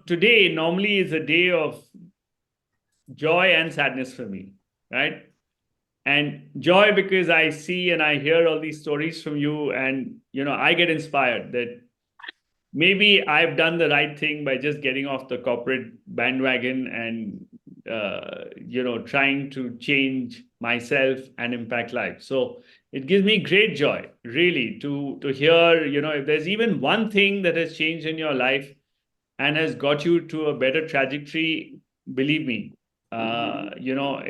today normally is a day of joy and sadness for me, right? And joy because I see and I hear all these stories from you, and I get inspired that maybe I've done the right thing by just getting off the corporate bandwagon and trying to change myself and impact life. So it gives me great joy, really, to hear, if there's even one thing that has changed in your life and has got you to a better trajectory, believe me,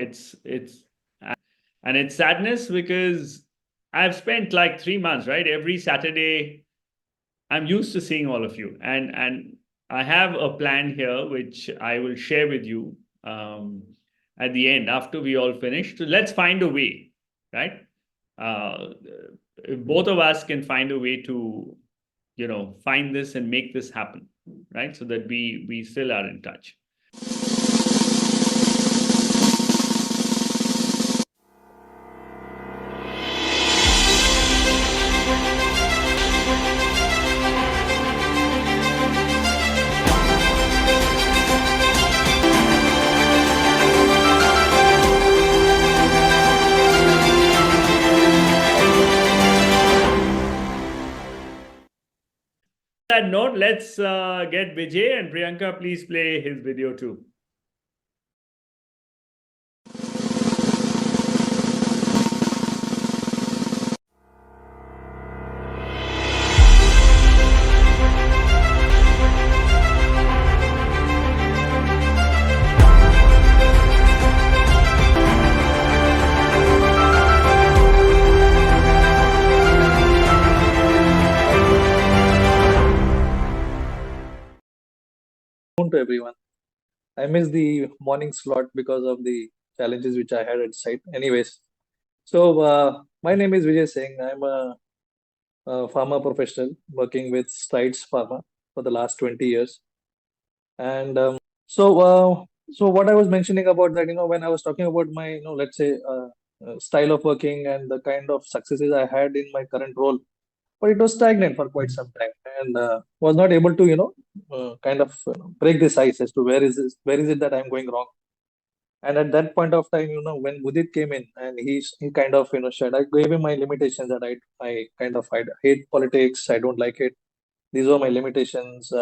it's and it's sadness because I've spent like 3 months, right? Every Saturday, I'm used to seeing all of you, and I have a plan here which I will share with you at the end after we all finish. So let's find a way, right? Uh, if both of us can find a way to, find this and make this happen, right? So that we still are in touch. That note, let's get Vijay and Priyanka. Please play his video too. To everyone. I missed the morning slot because of the challenges which I had at site. Anyways, so my name is Vijay Singh. I'm a pharma professional working with Strides Pharma for the last 20 years. And so what I was mentioning about that, when I was talking about my, let's say, style of working and the kind of successes I had in my current role, but it was stagnant for quite some time and was not able to kind of break this ice as to where is it that I'm going wrong. And at that point of time, when Mudit came in and he kind of shared, I gave him my limitations that I hate politics, I don't like it, these were my limitations,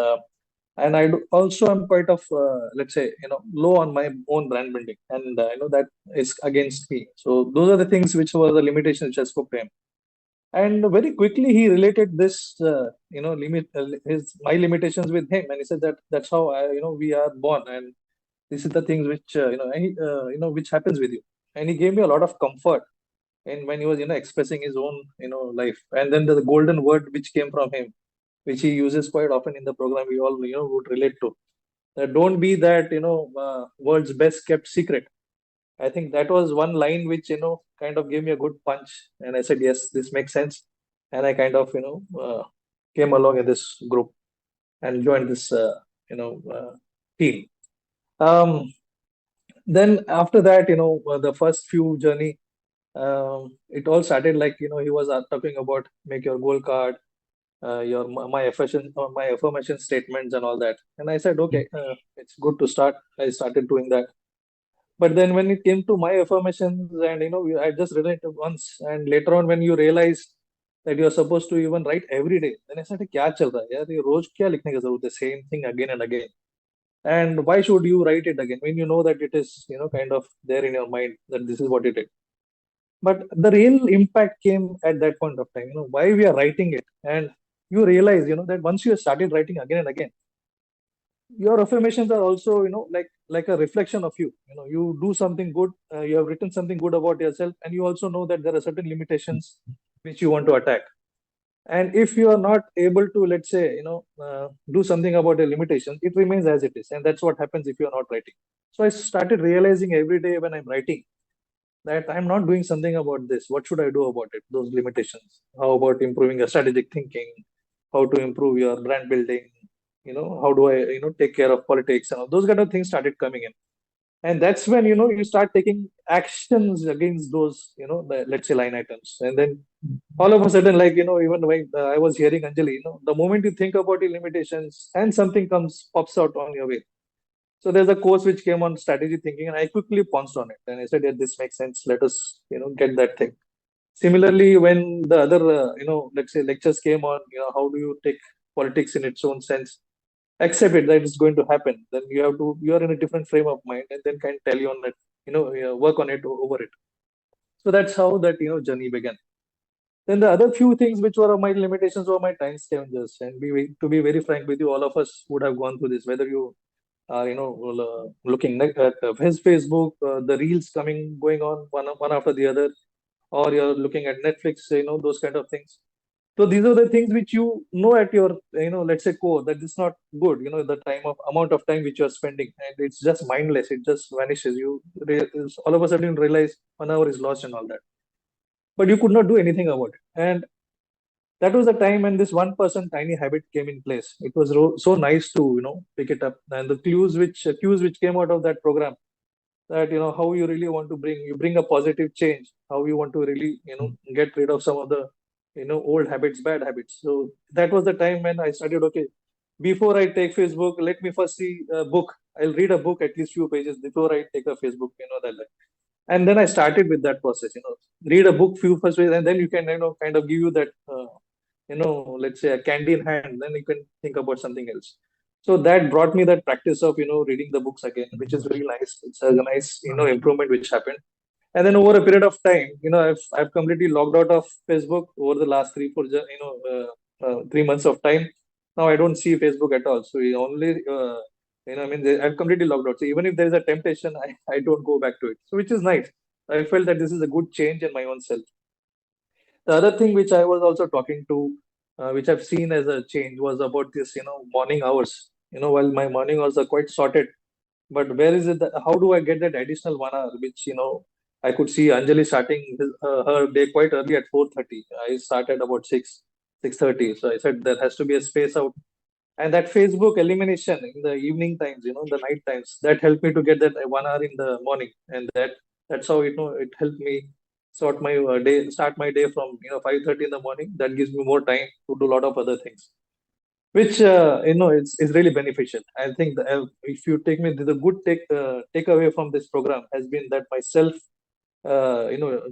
and also I'm quite of let's say low on my own brand building, and that is against me. So those are the things which were the limitations which I spoke to him. And very quickly he related this his my limitations with him, and he said that that's how we are born, and this is the things which which happens with you. And he gave me a lot of comfort, and when he was expressing his own life, and then the golden word which came from him, which he uses quite often in the program, we all would relate to, that don't be that world's best kept secret. I think that was one line which kind of gave me a good punch, and I said yes, this makes sense, and I kind of came along in this group and joined this team. Then after that, the first few journey, it all started like he was talking about make your goal card, your my affirmation statements and all that, and I said okay, it's good to start. I started doing that. But then when it came to my affirmations, and I just read it once, and later on when you realize that you're supposed to even write every day, then I said, "Kya chal raha hai yaar? ये रोज क्या लिखने की जरूरत है? Same thing again and again. And why should you write it again when you know that it is kind of there in your mind that this is what it is?" But the real impact came at that point of time. Why we are writing it, and you realize that once you have started writing again and again, your affirmations are also like a reflection of you. You do something good, you have written something good about yourself, and you also know that there are certain limitations which you want to attack. And if you are not able to, let's say, do something about your limitations, it remains as it is, and that's what happens if you are not writing. So I started realizing every day when I'm writing that I'm not doing something about this. What should I do about it? Those limitations. How about improving your strategic thinking? How to improve your brand building? How do I take care of politics? And all those kind of things started coming in. And that's when you start taking actions against those let's say line items. And then all of a sudden, like even when I was hearing Anjali, the moment you think about your limitations and something comes pops out on your way. So there's a course which came on strategy thinking, and I quickly pounced on it. And I said, yeah, this makes sense. Let us, get that thing. Similarly, when the other, let's say lectures came on, how do you take politics in its own sense, accept it that it's going to happen. Then you are in a different frame of mind, and then can tell you on it, work on it over it. So that's how that, journey began. Then the other few things which were my limitations were my time scavengers. And to be very frank with you, all of us would have gone through this, whether you looking at his Facebook, the reels going on one after the other, or you're looking at Netflix, those kind of things. So these are the things which at your, let's say core, that is not good. The amount of time which you are spending, and it's just mindless. It just vanishes. All of a sudden you realize 1 hour is lost and all that, but you could not do anything about it. And that was the time when this 1% tiny habit came in place. It was so nice to pick it up, and the cues which came out of that program, that how you really want to bring a positive change, how you want to really get rid of some of the old habits, bad habits. So that was the time when I started, okay, before I take Facebook, let me first see a book. I'll read a book at least few pages before I take a Facebook, that. And then I started with that process, read a book few first ways, and then you can kind of give you that let's say a candy in hand, then you can think about something else. So that brought me that practice of reading the books again, which is very nice. It's a nice improvement which happened. And then over a period of time, I've completely logged out of Facebook over the last 3 months of time. Now I don't see Facebook at all. So we only I mean, I've completely logged out. So even if there is a temptation, I don't go back to it. So which is nice. I felt that this is a good change in my own self. The other thing which I was also talking to, which I've seen as a change, was about this, morning hours. While my morning hours are quite sorted, but where is it? How do I get that additional 1 hour, which I could see Anjali starting her day quite early at 4:30. I started about 6:30. So I said there has to be a space out, and that Facebook elimination in the evening times, the night times, that helped me to get that 1 hour in the morning. And that's how it helped me start my day from 5:30 in the morning. That gives me more time to do a lot of other things, which is really beneficial. I think if you take me, the good takeaway from this program has been that my self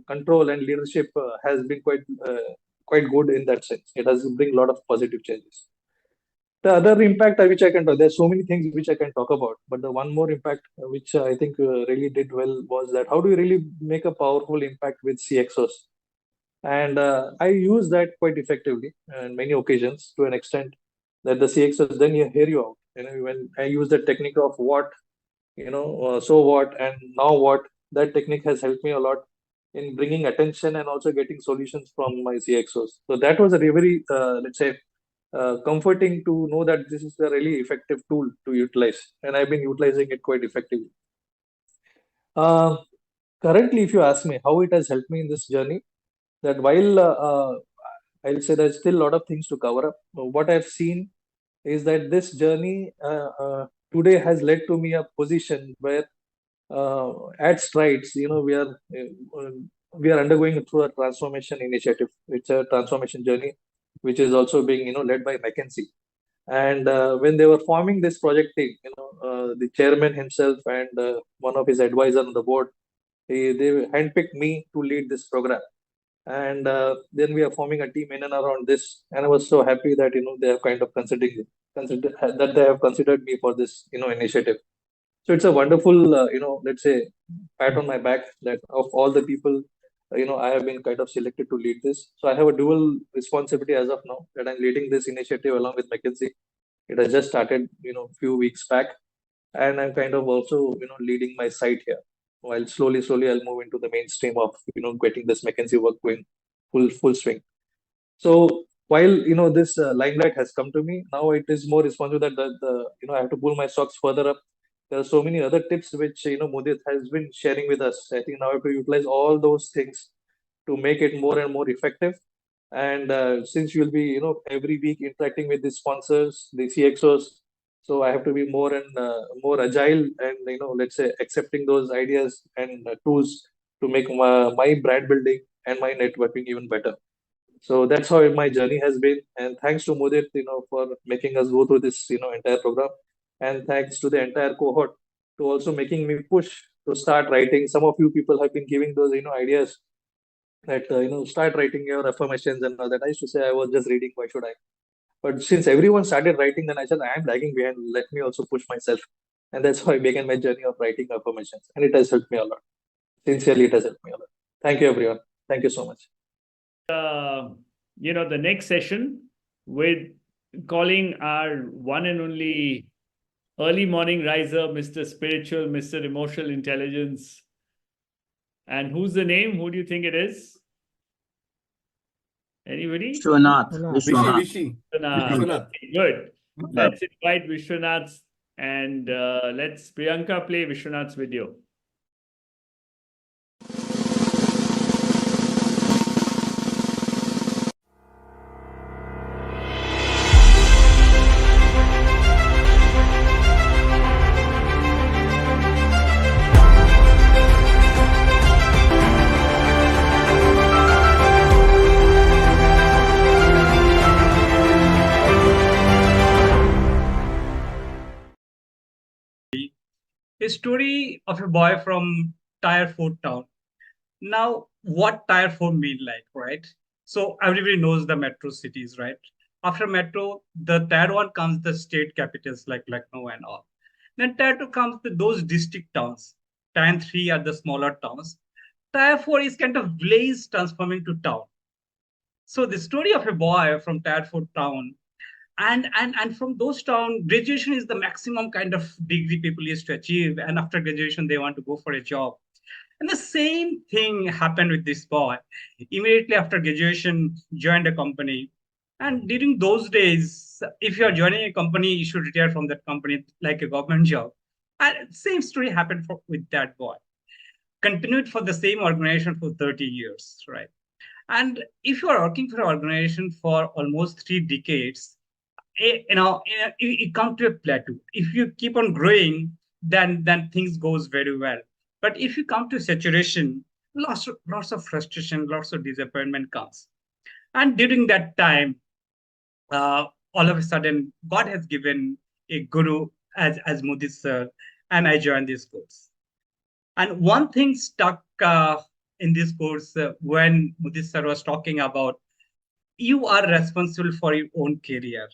control and leadership has been quite good in that sense. It has bring a lot of positive changes. The other impact which I can talk, there's so many things which I can talk about, but the one more impact which I think really did well was that how do you really make a powerful impact with CXOs? And I use that quite effectively on many occasions, to an extent that the CXOs then hear you out. When I use the technique of what, so what, and now what, that technique has helped me a lot in bringing attention and also getting solutions from my CXOs. So that was a very, let's say, comforting to know that this is a really effective tool to utilize, and I've been utilizing it quite effectively. Uh, Currently, if you ask me how it has helped me in this journey, that while I'll say there's still a lot of things to cover up, what I've seen is that this journey today has led to me a position where at strides, we are undergoing through a transformation initiative. It's a transformation journey which is also being led by McKinsey. And when they were forming this project team, the chairman himself and one of his advisors on the board, they handpicked me to lead this program. And then we are forming a team in and around this. And I was so happy that they have kind of consider that they have considered me for this initiative. So it's a wonderful let's say pat on my back that of all the people I have been kind of selected to lead this. So I have a dual responsibility as of now, that I'm leading this initiative along with McKinsey. It has just started, few weeks back, and I'm kind of also, leading my site here. While slowly, I'll move into the mainstream of, getting this McKinsey work going full swing. So while this limelight has come to me, now it is more responsible that I have to pull my socks further up. There are so many other tips which Mudit has been sharing with us. I think now I have to utilize all those things to make it more and more effective. And since you'll be every week interacting with the sponsors, the CXOs, So I have to be more and more agile, and let's say accepting those ideas and tools to make my brand building and my networking even better. So that's how my journey has been. And thanks to Mudit, for making us go through this, entire program. And thanks to the entire cohort to also making me push to start writing. Some of you people have been giving those, ideas that, start writing your affirmations and all that. I used to say I was just reading, why should I? But since everyone started writing, then I said, I am lagging behind. Let me also push myself. And that's how I began my journey of writing affirmations. And it has helped me a lot. Sincerely, it has helped me a lot. Thank you, everyone. Thank you so much. The next session with calling our one and only early morning riser, Mr. Spiritual, Mr. Emotional Intelligence. And who's the name? Who do you think it is? Anybody? Vishwanath. Vishwanath. Good. Let's invite Vishwanath, and let's Priyanka play Vishwanath's video. A story of a boy from Tier 4 town. Now, what Tier 4 mean like, right? So everybody knows the metro cities, right? After metro, the Tier 1 comes the state capitals like Lucknow and all. Then Tier 2 comes those district towns. Tier 3 are the smaller towns. Tier 4 is kind of village transforming to town. So the story of a boy from Tier 4 town, and from those town, graduation is the maximum kind of degree people used to achieve, and after graduation they want to go for a job. And the same thing happened with this boy. Immediately after graduation, joined a company, and during those days, if you are joining a company, you should retire from that company like a government job. And same story happened with that boy. Continued for the same organization for 30 years, right? And if you are working for an organization for almost 3 decades, it comes to a plateau. If you keep on growing, then things goes very well. But if you come to saturation, lots of frustration, lots of disappointment comes. And during that time, all of a sudden, God has given a guru as MUDIT sir, and I joined this course. And one thing stuck in this course when MUDIT sir was talking about, you are responsible for your own career.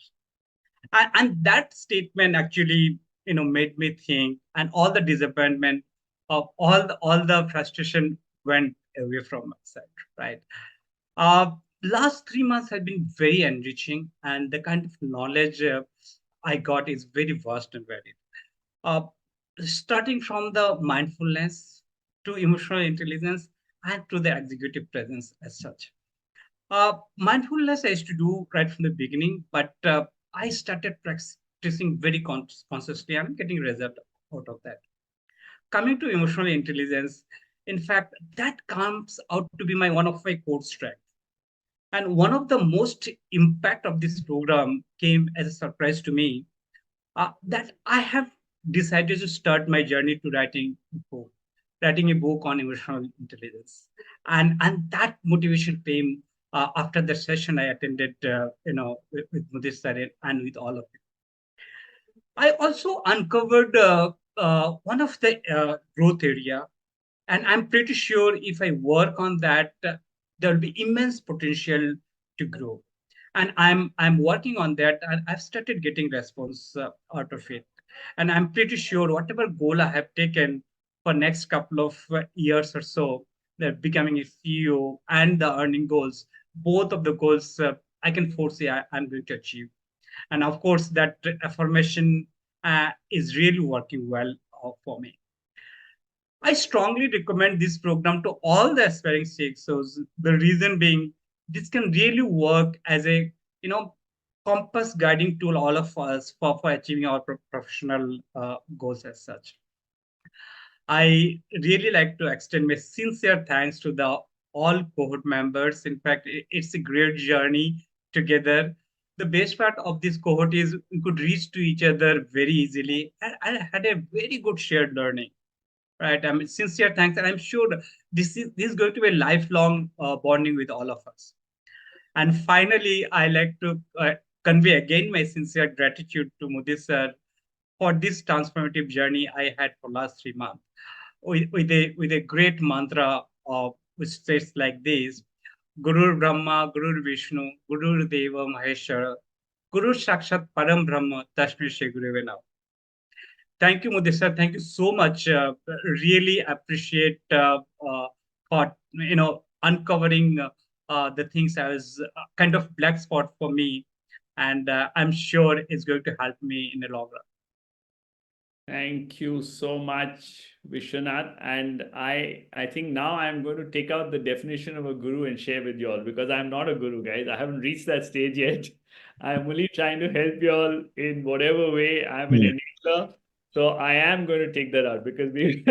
And that statement actually, made me think, and all the disappointment of all the frustration went away from my side, right? Last 3 months have been very enriching, and the kind of knowledge I got is very vast and varied. Starting from the mindfulness to emotional intelligence and to the executive presence as such. Mindfulness I used to do right from the beginning, but I started practicing very consciously. I'm getting result out of that. Coming to emotional intelligence, in fact, that comes out to be one of my core strengths. And one of the most impact of this program came as a surprise to me, that I have decided to start my journey to writing a book on emotional intelligence. And that motivation came after the session I attended, with MUDIT sir and with all of you. I also uncovered one of the growth area, and I'm pretty sure if I work on that, there will be immense potential to grow. And I'm working on that, and I've started getting response out of it. And I'm pretty sure whatever goal I have taken for next couple of years or so, that becoming a CEO and the earning goals, both of the goals I can foresee I'm going to achieve. And of course, that affirmation is really working well for me. I strongly recommend this program to all the aspiring CXOs. The reason being, this can really work as a compass guiding tool all of us for achieving our professional goals as such. I really like to extend my sincere thanks to the all cohort members. In fact, it's a great journey together. the best part of this cohort is we could reach to each other very easily. And I had a very good shared learning, right? I mean, sincere thanks. And I'm sure this is going to be a lifelong bonding with all of us. And finally, I like to convey again my sincere gratitude to Mudit sir for this transformative journey I had for last 3 months with a great mantra of which states like this: Guru Brahma, Guru Vishnu, Guru Deva Maheshwara, Guru Sakshat Param Brahma, Tasmai Shri Gurave Namaha. Thank you, Mudit sir. Thank you so much. Really appreciate for uncovering the things as kind of black spot for me, and I'm sure it's going to help me in the long run. Thank you so much, Vishwanath. And I think now I'm going to take out the definition of a guru and share with you all, because I'm not a guru, guys. I haven't reached that stage yet. I'm only trying to help you all in whatever way. I'm an enabler. So I am going to take that out because we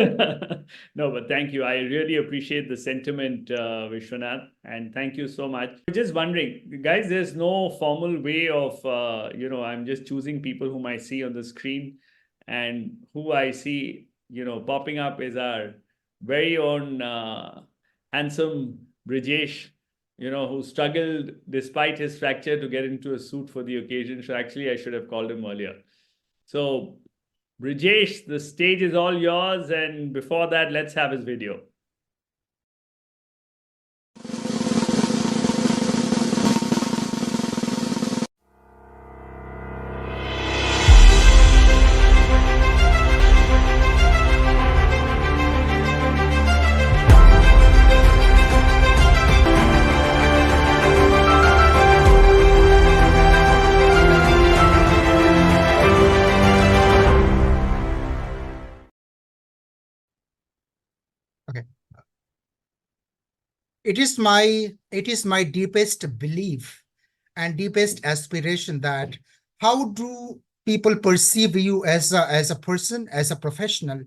no, but thank you. I really appreciate the sentiment, Vishwanath, and thank you so much. Just wondering, guys, there's no formal way of I'm just choosing people whom I see on the screen, and who I see popping up is our very own handsome Brijesh, who struggled despite his fracture to get into a suit for the occasion. So actually, I should have called him earlier. So Brijesh, the stage is all yours. And before that, let's have his video. It is my deepest belief and deepest aspiration that how do people perceive you as a person, as a professional,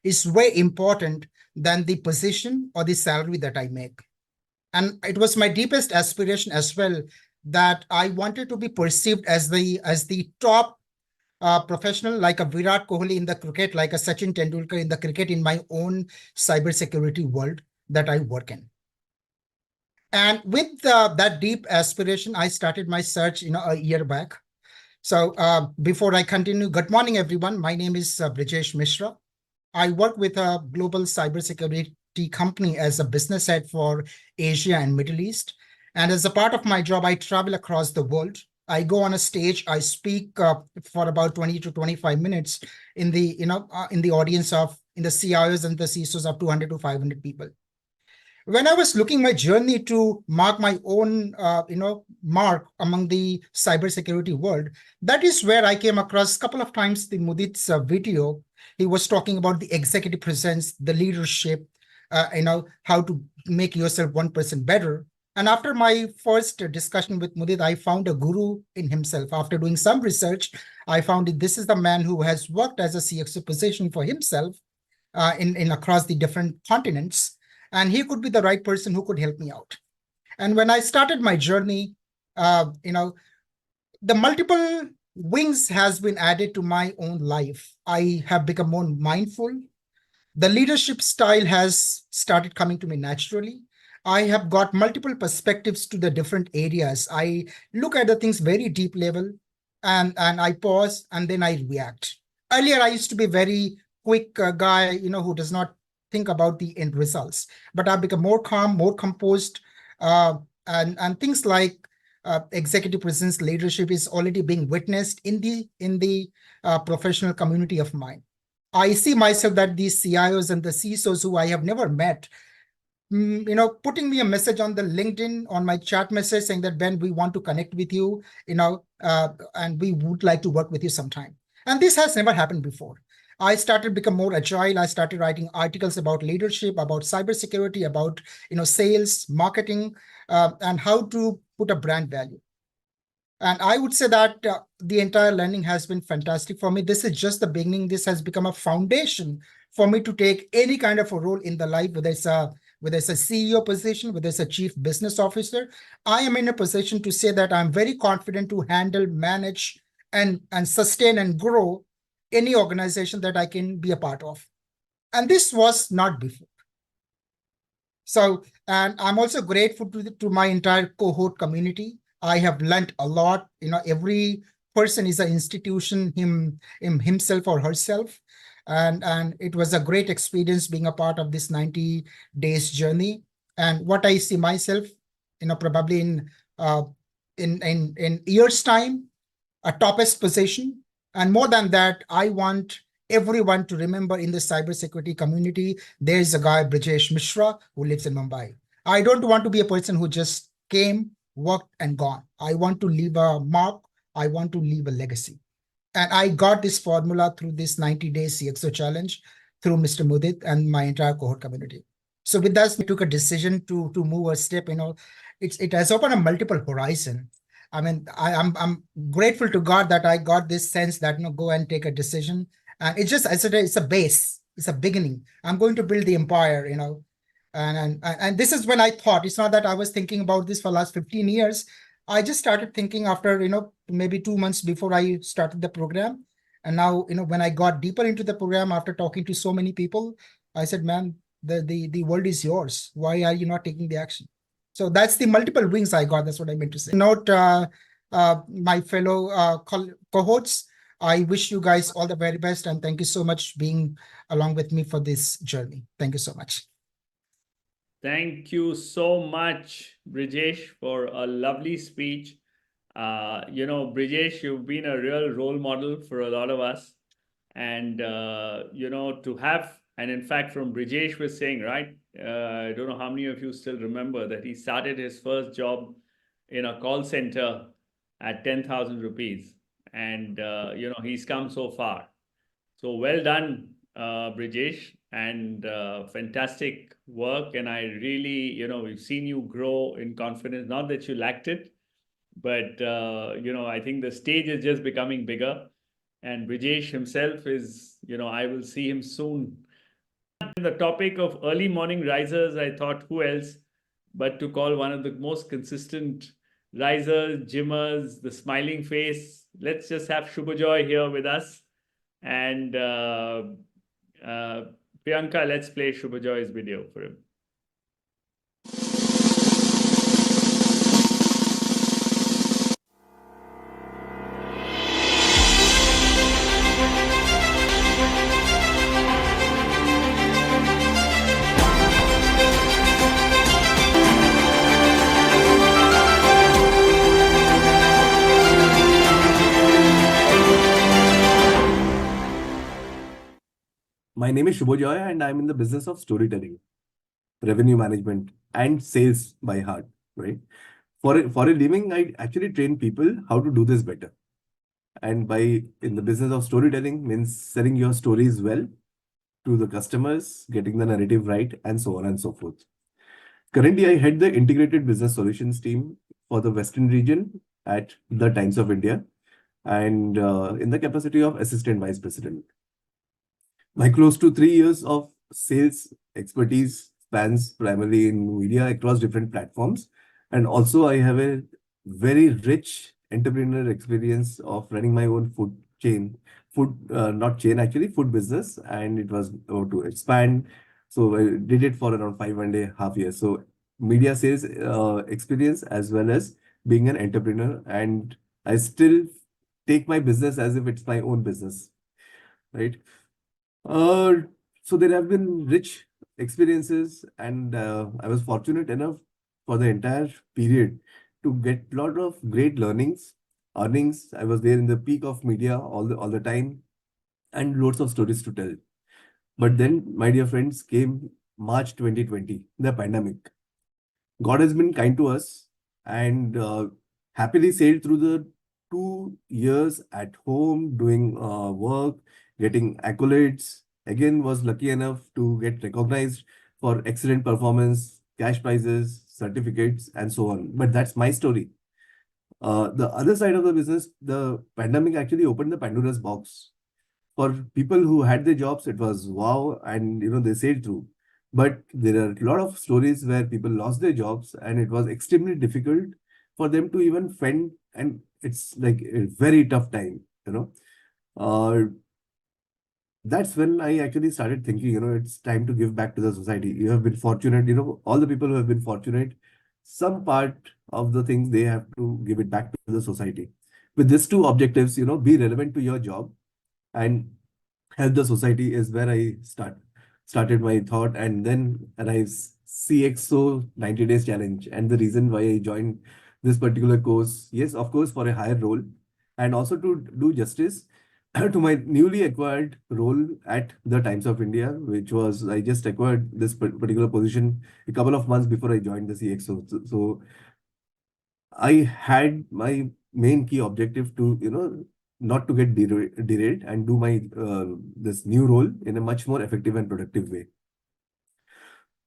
is way important than the position or the salary that I make. And it was my deepest aspiration as well that I wanted to be perceived as the top professional, like a Virat Kohli in the cricket, like a Sachin Tendulkar in the cricket, in my own cybersecurity world that I work in. And with that deep aspiration, I started my search, a year back. So before I continue, good morning, everyone. My name is Brijesh Mishra. I work with a global cybersecurity company as a business head for Asia and Middle East. And as a part of my job, I travel across the world. I go on a stage, I speak for about 20 to 25 minutes in the audience in the CIOs and the CISOs of 200 to 500 people. When I was looking my journey to mark my own, mark among the cybersecurity world, that is where I came across a couple of times the Mudit's video. He was talking about the executive presence, the leadership, how to make yourself 1% better. And after my first discussion with Mudit, I found a guru in himself. After doing some research, I found that this is the man who has worked as a CXO position for himself in across the different continents. And he could be the right person who could help me out. And when I started my journey, the multiple wings has been added to my own life. I have become more mindful. The leadership style has started coming to me naturally. I have got multiple perspectives to the different areas. I look at the things very deep level, and I pause and then I react. Earlier, I used to be very quick guy, who does not think about the end results, but I've become more calm, more composed, and things like executive presence, leadership is already being witnessed in the professional community of mine. I see myself that these CIOs and the CISOs who I have never met, putting me a message on the LinkedIn, on my chat message saying that, Ben, we want to connect with you, and we would like to work with you sometime. And this has never happened before. I started to become more agile. I started writing articles about leadership, about cybersecurity, about sales, marketing, and how to put a brand value. And I would say that the entire learning has been fantastic for me. This is just the beginning. This has become a foundation for me to take any kind of a role in the life, whether it's a whether it's a CEO position, whether it's a chief business officer, I am in a position to say that I'm very confident to handle, manage, and sustain and grow any organization that I can be a part of. And this was not before. So, and I'm also grateful to my entire cohort community. I have learned a lot. Every person is an institution, himself or herself. And it was a great experience being a part of this 90 days journey. And what I see myself, probably in years' time, a toppest position. And more than that, I want everyone to remember in the cybersecurity community, there's a guy, Brijesh Mishra, who lives in Mumbai. I don't want to be a person who just came, worked, and gone. I want to leave a mark. I want to leave a legacy. And I got this formula through this 90-day CXO challenge, through Mr. Mudit and my entire cohort community. So with that, we took a decision to move a step. It has opened a multiple horizon. I mean, I'm grateful to God that I got this sense that go and take a decision. And it's just, it's a base, it's a beginning. I'm going to build the empire, and this is when I thought, it's not that I was thinking about this for the last 15 years. I just started thinking after, maybe 2 months before I started the program. And now, when I got deeper into the program, after talking to so many people, I said, man, the world is yours. Why are you not taking the action? So that's the multiple wings I got. That's what I meant to say. Note, my fellow cohorts, I wish you guys all the very best. And thank you so much being along with me for this journey. Thank you so much. Thank you so much, Brijesh, for a lovely speech. Brijesh, you've been a real role model for a lot of us. And, to have, and in fact, from Brijesh was saying, right, I don't know how many of you still remember that he started his first job in a call center at 10,000 rupees. And, he's come so far. So well done, Brijesh, and fantastic work. And I really, we've seen you grow in confidence, not that you lacked it, but, I think the stage is just becoming bigger. And Brijesh himself is, I will see him soon. The topic of early morning risers, I thought, who else but to call one of the most consistent risers, gymmers, the smiling face. Let's just have Shubhajoy here with us. And Priyanka, let's play Shubhajoy's video for him. My name is Shubhajoy and I'm in the business of storytelling, revenue management, and sales by heart, right? For a living, I actually train people how to do this better. And in the business of storytelling means selling your stories well to the customers, getting the narrative right, and so on and so forth. Currently, I head the integrated business solutions team for the Western region at the Times of India, and in the capacity of assistant vice president. My close to 3 years of sales expertise spans primarily in media across different platforms. And also I have a very rich entrepreneurial experience of running my own food business. And it was to expand. So I did it for around 5.5 years. So media sales experience as well as being an entrepreneur. And I still take my business as if it's my own business, right? So there have been rich experiences, and I was fortunate enough for the entire period to get a lot of great earnings. I was there in the peak of media all the time, and loads of stories to tell. But then, my dear friends, came March 2020, the pandemic. God has been kind to us, and happily sailed through the 2 years at home doing work, getting accolades. Again, was lucky enough to get recognized for excellent performance, cash prizes, certificates, and so on. But that's my story. The other side of the business, the pandemic actually opened the Pandora's box. For people who had their jobs, it was wow, and they sailed through. But there are a lot of stories where people lost their jobs and it was extremely difficult for them to even fend, and it's like a very tough time, you know. That's when I actually started thinking, it's time to give back to the society. You have been fortunate, all the people who have been fortunate, some part of the things they have to give it back to the society. With these two objectives, be relevant to your job and help the society is where I started my thought, and then arrives CXO 90 days challenge. And the reason why I joined this particular course, yes, of course, for a higher role, and also to do justice to my newly acquired role at the Times of India, which was I just acquired this particular position a couple of months before I joined the CXO. So I had my main key objective to, not to get derailed and do my this new role in a much more effective and productive way.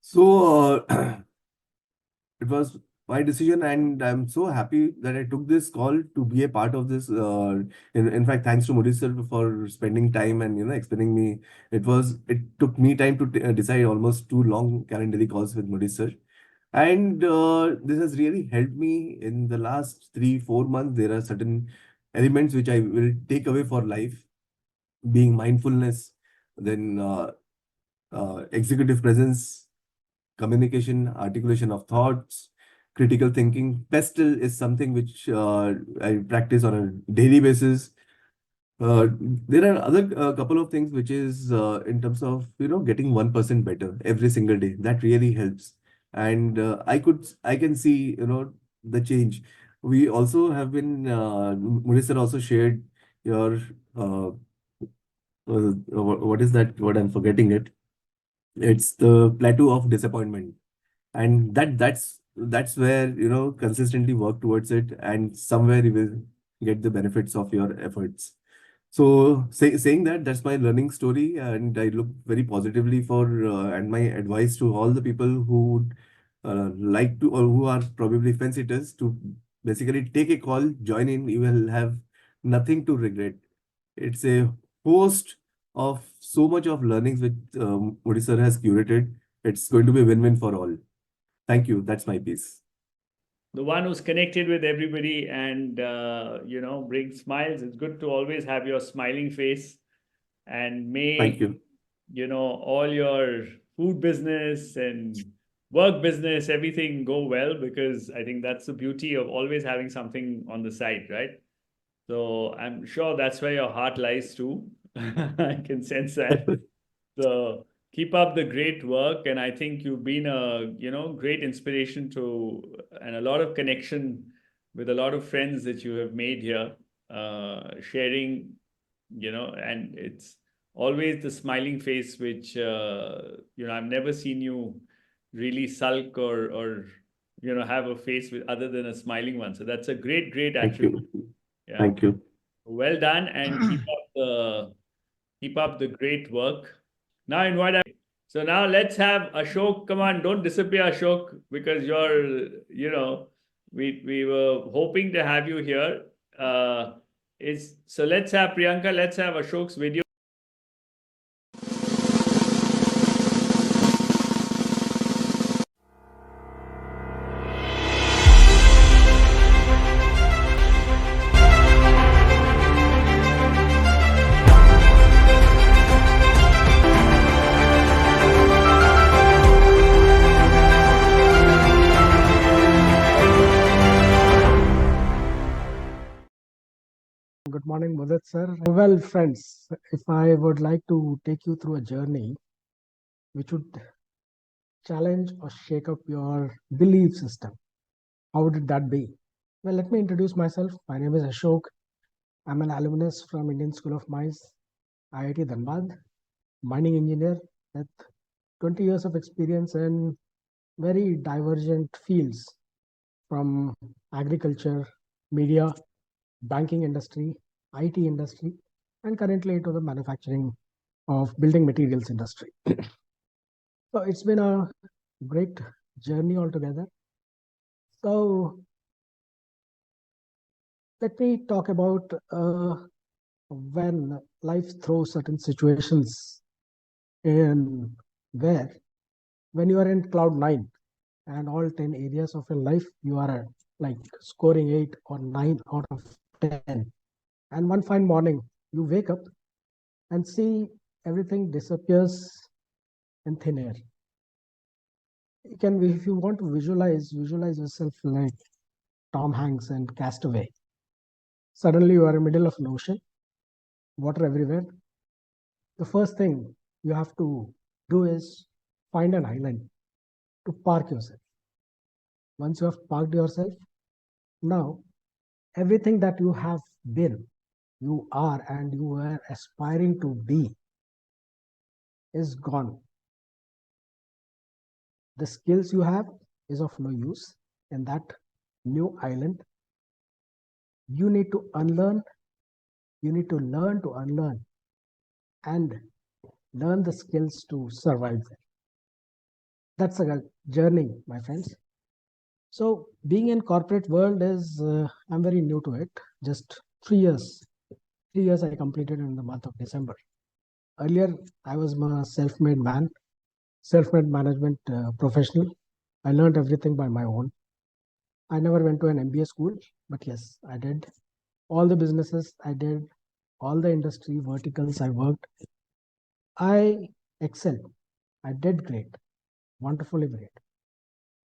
So it was my decision, and I'm so happy that I took this call to be a part of this. In fact, thanks to MUDIT sir for spending time and explaining me. It took me time to decide almost 2 long calendar calls with MUDIT sir. And this has really helped me in the last 3-4 months. There are certain elements which I will take away for life, being mindfulness, then executive presence, communication, articulation of thoughts, critical thinking. Pestle is something which I practice on a daily basis. There are other couple of things which is in terms of getting 1% better every single day. That really helps, and I can see the change. We also have been Melissa also shared your what is that word? I'm forgetting it. It's the plateau of disappointment, and that's where consistently work towards it, and somewhere you will get the benefits of your efforts. So saying that, that's my learning story, and I look very positively for and my advice to all the people who would like to, or who are probably fence sitters, to basically take a call, join in. You will have nothing to regret. It's a host of so much of learnings which Modi sir has curated. It's going to be a win-win for all. Thank you. That's my piece. The one who's connected with everybody and brings smiles. It's good to always have your smiling face, and Thank may you. all your food business and work business, everything go well, because I think that's the beauty of always having something on the side, right? So I'm sure that's where your heart lies too. I can sense that. So keep up the great work, and I think you've been a great inspiration to, and a lot of connection with a lot of friends that you have made here, sharing, and it's always the smiling face which I've never seen you really sulk or have a face with other than a smiling one. So that's a great Thank attribute. you. Yeah. Thank you. Well done, and keep up the great work. Now invite. So now let's have Ashok. Come on, don't disappear, Ashok, because we were hoping to have you here. So let's have Priyanka. Let's have Ashok's video. Good morning, Mudit sir. Well, friends, if I would like to take you through a journey which would challenge or shake up your belief system, how would that be? Well, let me introduce myself. My name is Ashok. I'm an alumnus from Indian School of Mines, IIT Dhanbad, mining engineer with 20 years of experience in very divergent fields, from agriculture, media, banking industry, IT industry, and currently into the manufacturing of building materials industry. So it's been a great journey altogether. So let me talk about when life throws certain situations in where when you are in cloud 9 and all 10 areas of your life, you are like scoring 8 or 9 out of 10. And one fine morning, you wake up and see everything disappears in thin air. You can, if you want to visualize yourself like Tom Hanks and Castaway. Suddenly you are in the middle of an ocean, water everywhere. The first thing you have to do is find an island to park yourself. Once you have parked yourself, now everything that you have been, you are, and you are aspiring to be is gone. The skills you have is of no use in that new island. You need to unlearn, you need to learn to unlearn and learn the skills to survive there. That's a journey, my friends. So being in corporate world is, I'm very new to it. Just 3 years. 3 years I completed in the month of December. Earlier, I was a self-made man, self-made management professional. I learned everything by my own. I never went to an MBA school, but yes, I did. All the businesses I did, all the industry verticals I worked. I excelled. I did great, wonderfully great.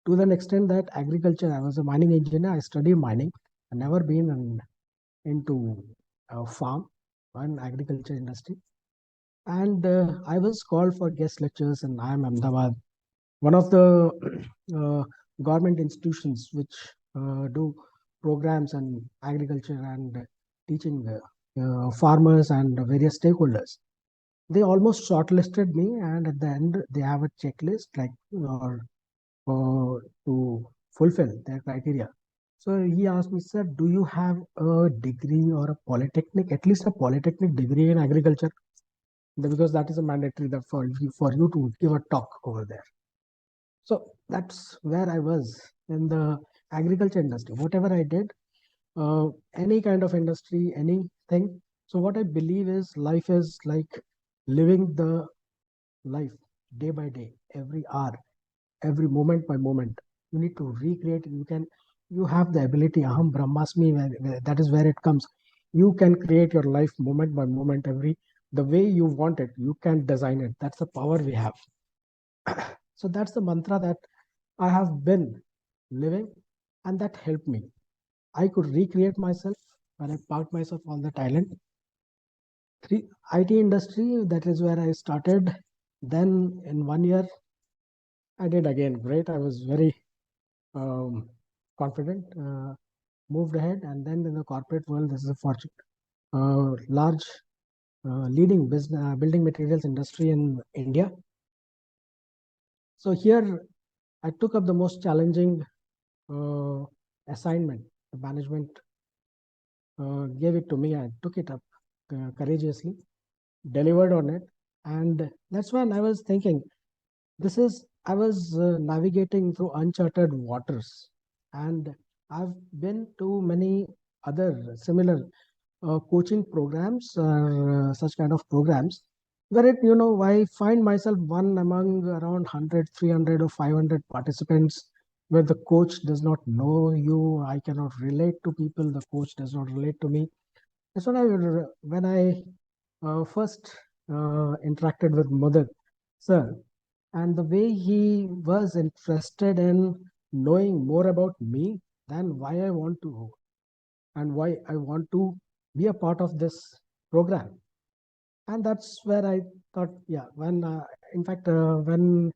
To the extent that agriculture, I was a mining engineer. I studied mining. I never been into a farm, an agriculture industry. And I was called for guest lectures in IIM Ahmedabad, one of the government institutions which do programs and agriculture and teaching farmers and various stakeholders. They almost shortlisted me, and at the end, they have a checklist like to fulfill their criteria. So he asked me, sir, do you have a degree or a polytechnic, at least a polytechnic degree in agriculture? Because that is a mandatory that for you to give a talk over there. So that's where I was in the agriculture industry. Whatever I did, any kind of industry, anything. So what I believe is life is like living the life day by day, every hour, every moment by moment. You need to recreate. You have the ability, aham brahmasmi, that is where it comes. You can create your life moment by moment, the way you want it. You can design it. That's the power we have. So that's the mantra that I have been living, and that helped me. I could recreate myself when I parked myself on the island. IT industry, that is where I started. Then in 1 year, I did again great. I was very confident, moved ahead. And then in the corporate world, this is a fortune, large leading business building materials industry in India. So here I took up the most challenging assignment. The management gave it to me. I took it up courageously, delivered on it. And that's when I was thinking, I was navigating through uncharted waters. And I've been to many other similar coaching programs, such kind of programs, where I find myself one among around 100, 300 or 500 participants, where the coach does not know you. I cannot relate to people. The coach does not relate to me. That's when I first interacted with MUDIT sir, and the way he was interested in knowing more about me than why I want to and why I want to be a part of this program. And that's where I thought, yeah, in fact, when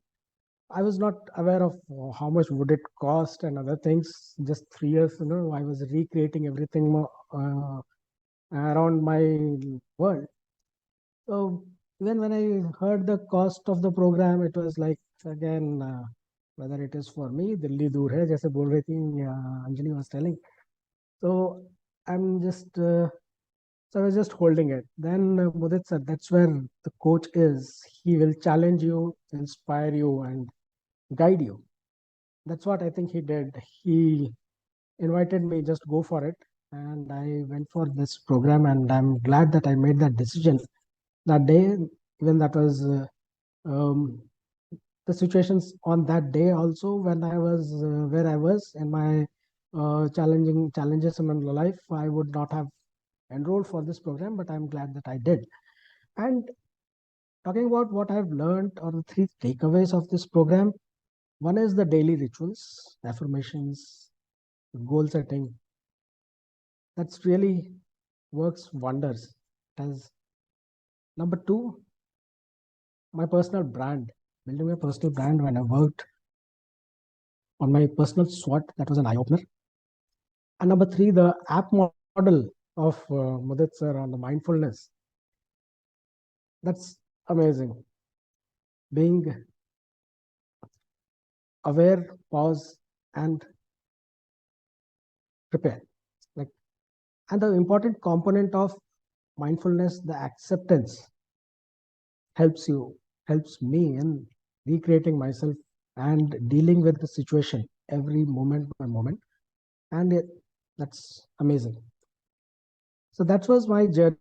I was not aware of how much would it cost and other things, just 3 years, I was recreating everything around my world. So even when I heard the cost of the program, it was like, again, whether it is for me, Delhi dur hai, jaise bol rahi thi, Anjali was telling. So I'm just, so I was just holding it. Then Mudit said, that's where the coach is. He will challenge you, inspire you, and guide you. That's what I think he did. He invited me, just go for it. And I went for this program, and I'm glad that I made that decision that day. Even that was um, the situations on that day also when I was where I was in my challenges in my life, I would not have enrolled for this program, but I'm glad that I did. And talking about what I've learned or the three takeaways of this program, one is the daily rituals, affirmations, goal setting. That's really works wonders. As number two, my personal brand, building my personal brand when I worked on my personal SWOT, that was an eye opener. And number three, the app model of Mudit sir on the mindfulness. That's amazing. Being aware, pause, and prepare. Like, and the important component of mindfulness, the acceptance, helps me in recreating myself and dealing with the situation every moment by moment. And that's amazing. So that was my journey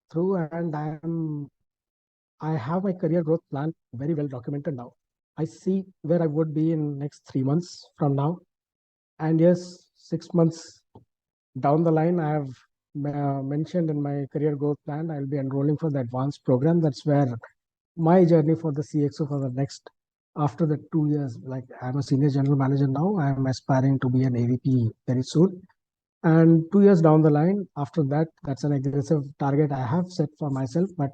through, and I have my career growth plan very well documented now. I see where I would be in next 3 months from now. And yes, 6 months down the line, I have mentioned in my career growth plan, I'll be enrolling for the advanced program. That's where my journey for the CXO for the next, after the 2 years, like I'm a senior general manager now, I'm aspiring to be an AVP very soon. And 2 years down the line, after that, that's an aggressive target I have set for myself. But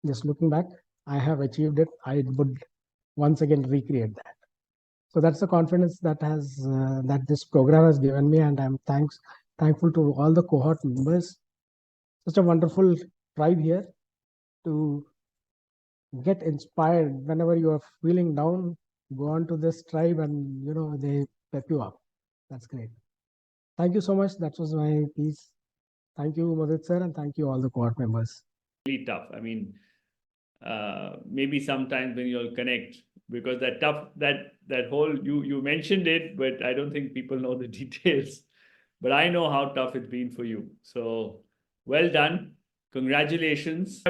just looking back, I have achieved it. I would once again recreate that. So that's the confidence that has that this program has given me, and I'm thankful to all the cohort members. Such a wonderful tribe here to get inspired whenever you are feeling down. Go on to this tribe, and they pep you up. That's great. Thank you so much. That was my piece. Thank you, Mudit sir, and thank you all the cohort members. Really tough. I mean, maybe sometimes when you'll connect, because that whole you mentioned it, but I don't think people know the details. But I know how tough it's been for you. So well done. Congratulations.